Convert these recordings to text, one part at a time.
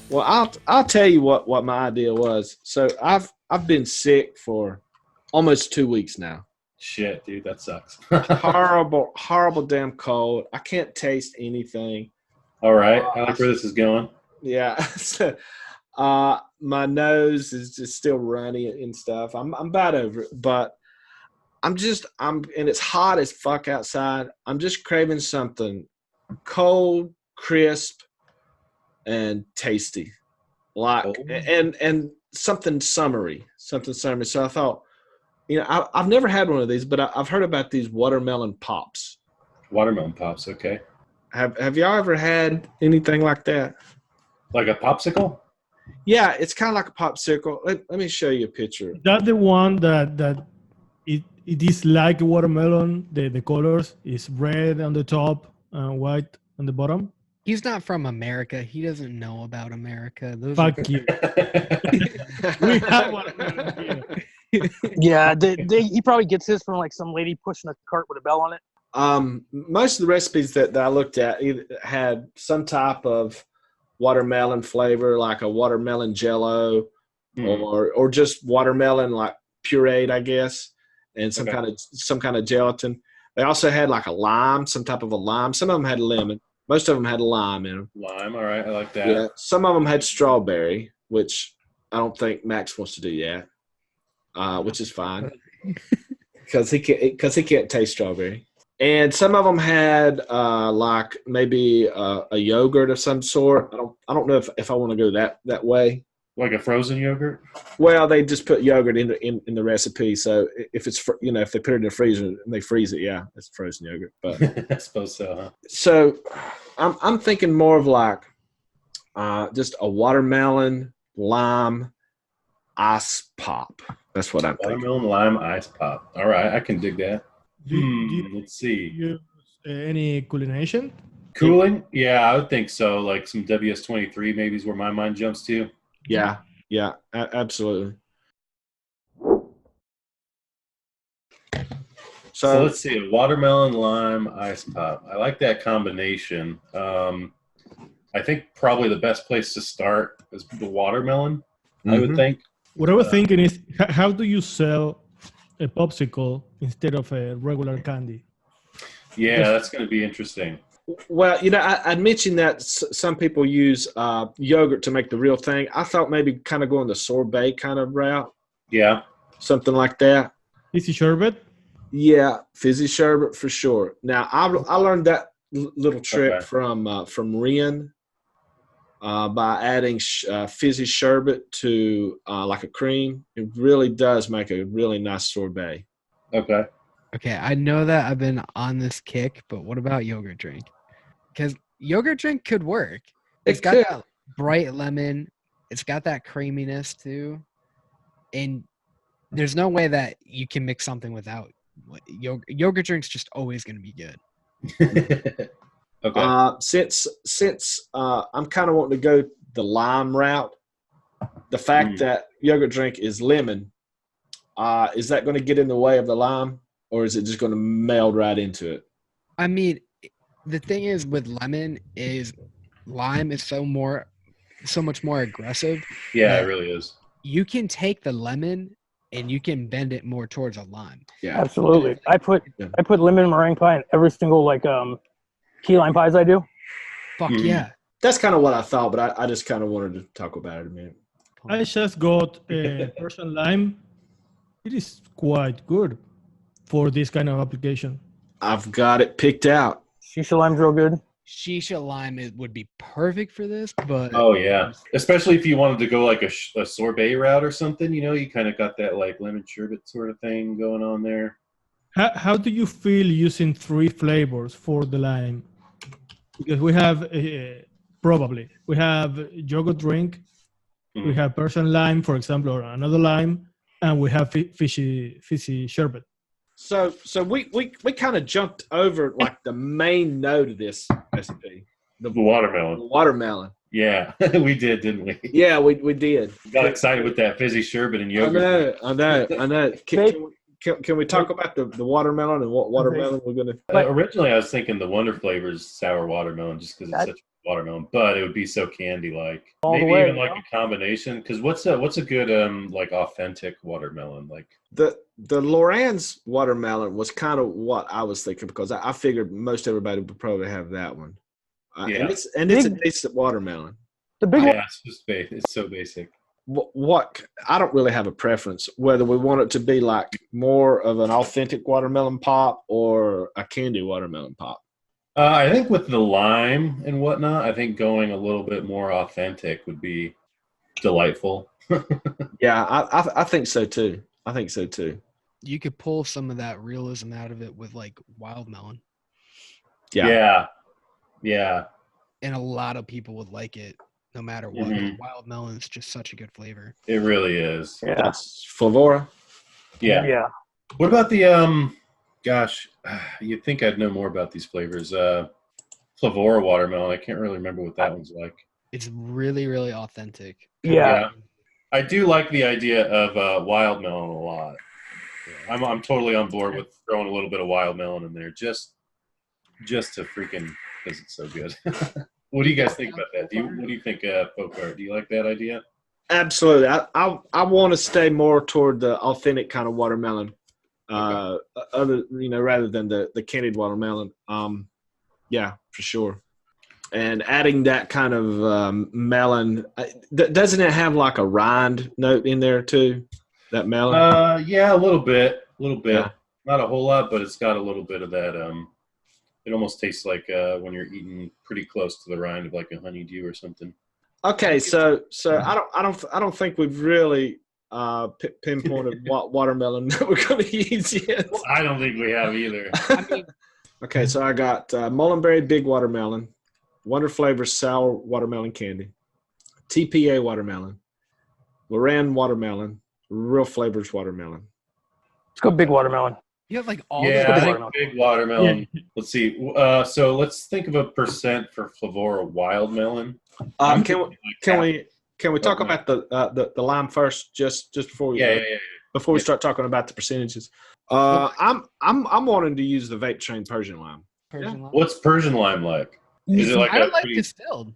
Well, I'll tell you what my idea was. So I've been sick for almost 2 weeks now. Shit, dude, that sucks. Horrible damn cold. I can't taste anything. All right, I like where this is going. Yeah. So, my nose is just still runny and stuff. I'm about over it, but and it's hot as fuck outside. I'm just craving something cold, crisp, and tasty, and something summery. So I thought, I've never had one of these, but I've heard about these watermelon pops. Watermelon pops, okay. Have y'all ever had anything like that? Like a popsicle? Yeah, it's kind of like a popsicle. Let me show you a picture. Is that the one that it is like a watermelon? The colors is red on the top and white on the bottom? He's not from America. He doesn't know about America. Fuck you. We have watermelon here. Yeah, he probably gets his from like some lady pushing a cart with a bell on it. Most of the recipes that I looked at either had some type of watermelon flavor, like a watermelon jello, or just watermelon like pureed, I guess, and some kind of gelatin. They also had like a lime, some type of a lime. Some of them had lemon. Most of them had lime in them. Lime, all right, I like that. Yeah, some of them had strawberry, which I don't think Max wants to do yet, which is fine because he can't taste strawberry. And some of them had like maybe a yogurt of some sort. I don't know if I want to go that way. Like a frozen yogurt? Well, they just put yogurt in the recipe. So if it's if they put it in the freezer and they freeze it, yeah, it's frozen yogurt. But I suppose so. Huh? So I'm thinking more of like just a watermelon lime ice pop. That's what I'm thinking. Watermelon lime ice pop. All right, I can dig that. Let's see. Use any culination? Cooling? Yeah, I would think so. Like some WS-23 maybe is where my mind jumps to. Yeah, absolutely. So let's see, a watermelon lime ice pop. I like that combination. I think probably the best place to start is the watermelon, I would think. What I was thinking is, how do you sell a popsicle instead of a regular candy? Yeah, that's going to be interesting. Well, I mentioned that some people use yogurt to make the real thing. I thought maybe kind of going the sorbet kind of route. Yeah. Something like that. Fizzy sherbet? Yeah, fizzy sherbet for sure. Now, I learned that little trick from Ren by adding fizzy sherbet to like a cream. It really does make a really nice sorbet. Okay. Okay, I know that I've been on this kick, but what about yogurt drink? Because yogurt drink could work. It's got that bright lemon. It's got that creaminess too. And there's no way that you can mix something without yogurt drink's just always going to be good. Okay. Since I'm kind of wanting to go the lime route, the fact that yogurt drink is lemon, is that going to get in the way of the lime, or is it just going to meld right into it? I mean, the thing is with lemon is lime is so much more aggressive. Yeah, it really is. You can take the lemon and you can bend it more towards a lime. Yeah, absolutely. I put lemon meringue pie in every single key lime pies I do. Fuck yeah. That's kind of what I thought, but I just kind of wanted to talk about it a minute. I just got a Persian lime. It is quite good for this kind of application. I've got it picked out. Shisha lime's real good. Shisha lime would be perfect for this, but oh yeah, especially if you wanted to go like a sorbet route or something. You kind of got that like lemon sherbet sort of thing going on there. How do you feel using 3 flavors for the lime? Because we have we have yogurt drink, we have Persian lime, for example, or another lime, and we have fizzy sherbet. So we kind of jumped over like the main note of this recipe. The watermelon. The watermelon. Yeah, we did, didn't we? Yeah, we did. Got excited with that fizzy sherbet and yogurt. I know. can we talk about the watermelon and what watermelon we're gonna? Originally, I was thinking the Wonder Flavors sour watermelon, just because it's such a watermelon, but it would be so candy-like. Maybe even like a combination. Because what's a good like authentic watermelon like? The Loran's watermelon was kind of what I was thinking, because I figured most everybody would probably have that one. And it's a decent watermelon. The big one. Yeah, it's so basic. What I don't really have a preference whether we want it to be like more of an authentic watermelon pop or a candy watermelon pop. I think with the lime and whatnot, I think going a little bit more authentic would be delightful. Yeah, I think so too. I think so too. You could pull some of that realism out of it with like wild melon. Yeah. And a lot of people would like it no matter what. Mm-hmm. Wild melon is just such a good flavor. It really is. Yeah. That's Flavora. Yeah. What about the gosh, you'd think I'd know more about these flavors. Flavora watermelon. I can't really remember what that one's like. It's really, really authentic. Yeah. I do like the idea of wild melon a lot. I'm totally on board with throwing a little bit of wild melon in there, just to freaking, because it's so good. What do you guys think about that? What do you think, Folkart? Do you like that idea? Absolutely. I want to stay more toward the authentic kind of watermelon, rather than the candied watermelon. Yeah, for sure. And adding that kind of melon, doesn't it have like a rind note in there too? That melon? Yeah, a little bit. Yeah. Not a whole lot, but it's got a little bit of that. It almost tastes like when you're eating pretty close to the rind of like a honeydew or something. Okay, so I don't think we've really pinpointed what watermelon that we're going to use yet. Well, I don't think we have either. Okay, so I got Mullenberry Big Watermelon, Wonder Flavors Sour Watermelon Candy, TPA Watermelon, Loran Watermelon, Real Flavors Watermelon. Let's go big watermelon. You have like all Yeah, I the think big watermelon. Yeah. Let's see. So let's think of a percent for Flavora wild melon. Can we talk about the lime first, just before we before we start talking about the percentages? I'm wanting to use the Vape Train Persian lime. What's Persian lime like? Is it like I like distilled?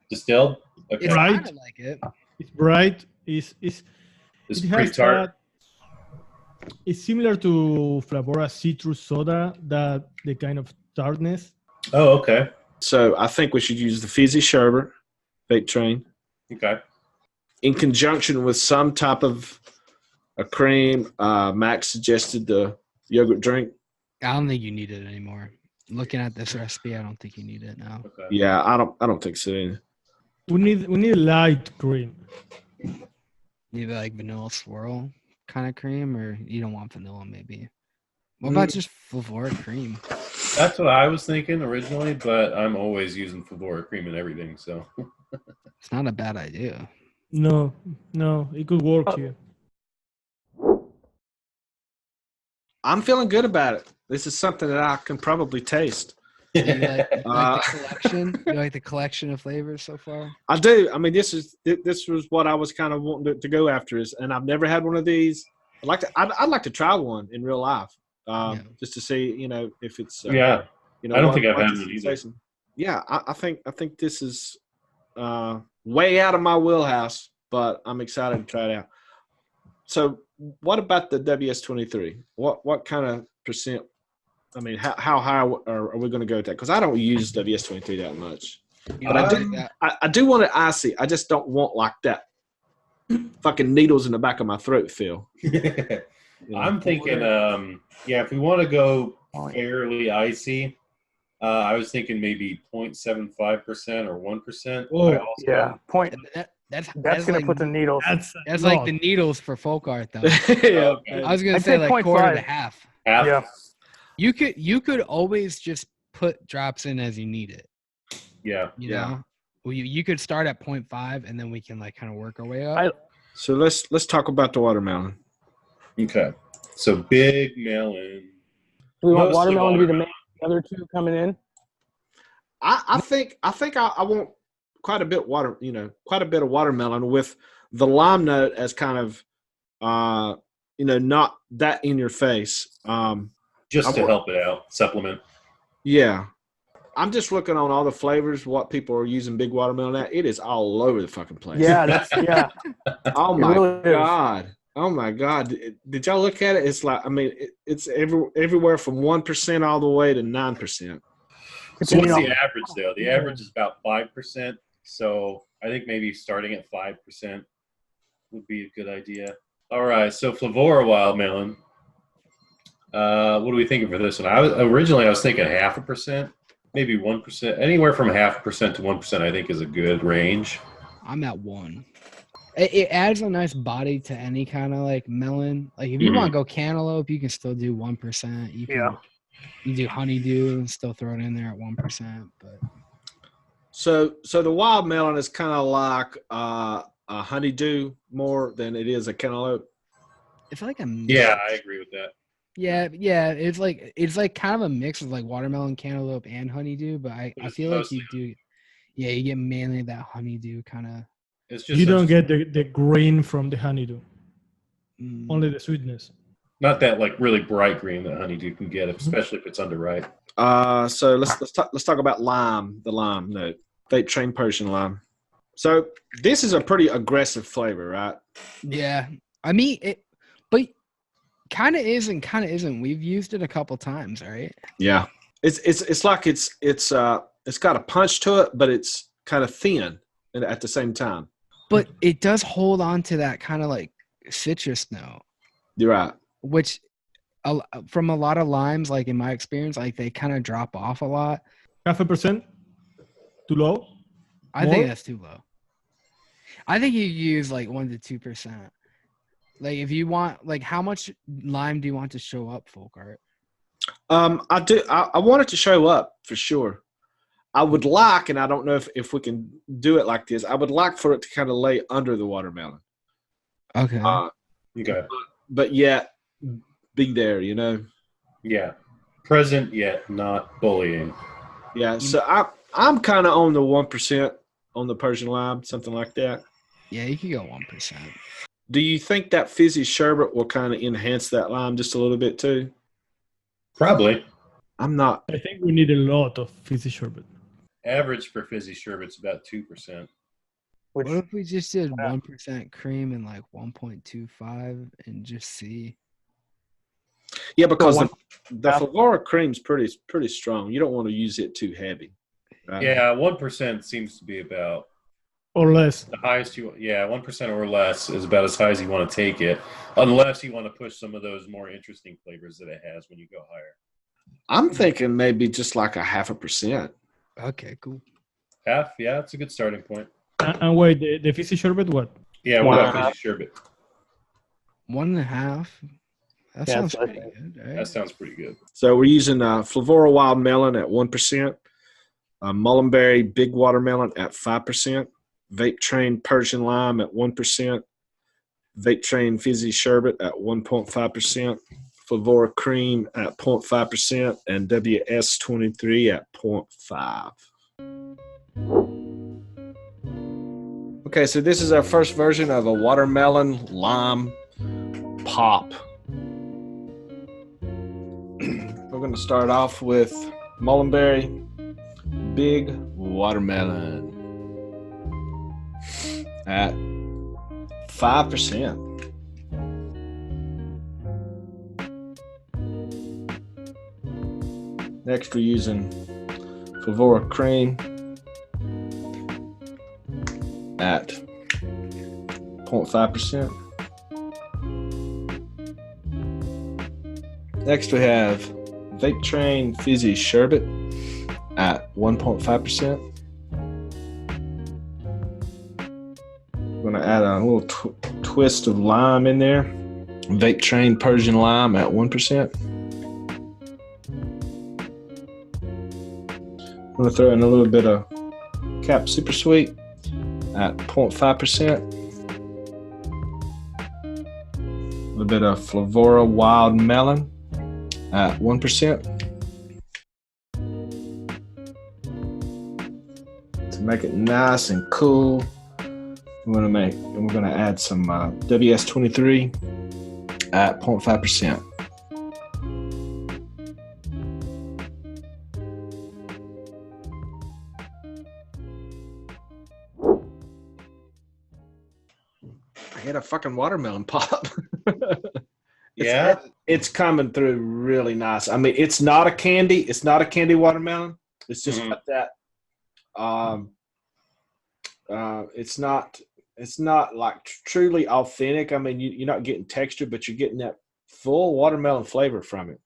Distilled? Okay. It's bright. I like it. It's bright. It's it pretty tart. It's similar to Flavora citrus soda, the kind of tartness. Oh, okay. So I think we should use the fizzy sherbet, Vape Train. Okay. In conjunction with some type of a cream. Max suggested the yogurt drink. I don't think you need it anymore. Looking at this recipe, I don't think you need it now. Okay. Yeah, I don't think so either. We need light cream. Maybe like vanilla swirl kind of cream, or you don't want vanilla maybe. What about just Flavora cream? That's what I was thinking originally, but I'm always using Flavora cream in everything, so. It's not a bad idea. No, it could work here. I'm feeling good about it. This is something that I can probably taste. You like the collection? You like the collection of flavors so far? I do. I mean, this was what I was kind of wanting to go after, and I've never had one of these. I'd like to try one in real life, just to see, if it's. I don't think I've had one either. Yeah, I think this is way out of my wheelhouse, but I'm excited to try it out. So, what about the WS-23? What kind of percent? I mean, how high are we going to go with that? Because I don't use WS-23 that much. But I do want it icy. I just don't want like that fucking needles in the back of my throat feel. I'm thinking, if we want to go fairly icy, I was thinking maybe 0.75% or 1%. Oh, yeah. That's gonna like, put the needles. That's like the needles for Folkart though. Yeah. Okay. I was gonna say like quarter to half. Yeah. You could always just put drops in as you need it. Yeah. You know? Well, you could start at 0.5 and then we can like kind of work our way up. So let's talk about the watermelon. Okay. So big melon. Do we want watermelon to be the main, the other two coming in? I think I want quite a bit of watermelon with the lime note as kind of not that in your face. Just to help it out, supplement. Yeah. I'm just looking on all the flavors, what people are using big watermelon at. It is all over the fucking place. Yeah, Oh It my really is. God. Oh my God. Did y'all look at it? It's like, it's everywhere from 1% all the way to 9%. So what's the average though? The average is about 5%. So I think maybe starting at 5% would be a good idea. All right. So Flavora wild melon. What are we thinking for this one? I was thinking 0.5%, maybe 1%. Anywhere from 0.5% to 1%, I think is a good range. I'm at 1. It adds a nice body to any kind of like melon. Like if you want to go cantaloupe, you can still do 1%. You do honeydew and still throw it in there at 1%. But so the wild melon is kind of like a honeydew more than it is a cantaloupe. it's like a Yeah, I agree with that. Yeah, it's like kind of a mix of like watermelon, cantaloupe, and honeydew. But I feel like you get mainly that honeydew kind of. It's just you don't get the green from the honeydew, only the sweetness. Not that like really bright green that honeydew can get, especially if it's underripe. So let's talk about lime. The lime, no, vape train Persian lime. So this is a pretty aggressive flavor, right? Yeah, I mean it, but kind of is and kind of isn't. We've used it a couple times, right? Yeah, it's like it's got a punch to it, but it's kind of thin at the same time. But it does hold on to that kind of like citrus note. You're right. Which, from a lot of limes, like in my experience, like they kind of drop off a lot. 0.5%? Too low? I think that's too low. I think you use like 1 to 2%. Like if you want, like how much lime do you want to show up, Folkart? I do. I want it to show up for sure. I would like, and I don't know if we can do it like this, I would like for it to kind of lay under the watermelon. Okay. Okay. But yet be there, Yeah. Present yet not bullying. Yeah. So I'm kind of on the 1% on the Persian lime, something like that. Yeah, you could go 1%. Do you think that fizzy sherbet will kind of enhance that lime just a little bit too? Probably. I'm not. I think we need a lot of fizzy sherbet. Average for fizzy sherbet's about 2%. What if we just did 1% cream and like 1.25 and just see? Yeah, because the Flavora cream's pretty strong. You don't want to use it too heavy. Right? Yeah, 1% seems to be about or less. The highest 1% or less is about as high as you want to take it, unless you want to push some of those more interesting flavors that it has when you go higher. I'm thinking maybe just like 0.5%. Okay, cool. Half, yeah, that's a good starting point. And wait, the fizzy sherbet, what? Yeah, what about fizzy sherbet? 1.5. That sounds pretty good. Right? That sounds pretty good. So we're using Flavora Wild Melon at 1%, Mullenberry Big Watermelon at 5%, Vape Train Persian Lime at 1%, Vape Train Fizzy Sherbet at 1.5%, Flavora Cream at 0.5%, and WS23 at 0.5. Okay, so this is our first version of a watermelon lime pop. We're going to start off with Mullenberry Big Watermelon at 5%. Next, we're using Flavora Cream at 0.5%. Next, we have Vape Train Fizzy Sherbet at 1.5%. We're going to add a little twist of lime in there. Vape Train Persian Lime at 1%. I'm going to throw in a little bit of Cap Super Sweet at 0.5%. A little bit of Flavora Wild Melon at 1%. To make it nice and cool, we're going to add some WS23 at 0.5%. I had a fucking watermelon pop. Yeah. It's coming through really nice. I mean, it's not a candy. It's not a candy watermelon. It's just got that. It's not like truly authentic. I mean, you're not getting texture, but you're getting that full watermelon flavor from it.